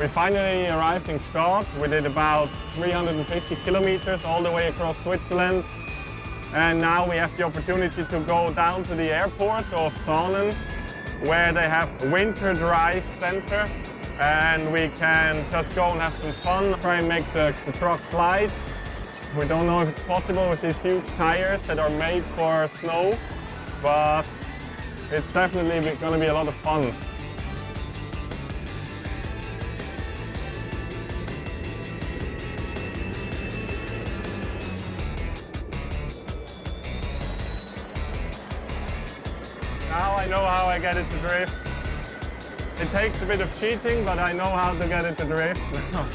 We finally arrived in Gstaad. We did about 350 kilometers all the way across Switzerland. And now we have the opportunity to go down to the airport of Terren, where they have a winter drive center. And we can just go and have some fun, try and make the truck slide. We don't know if it's possible with these huge tires that are made for snow, but it's definitely going to be a lot of fun. Now I know how I get it to drift. It takes a bit of cheating, but I know how to get it to drift now.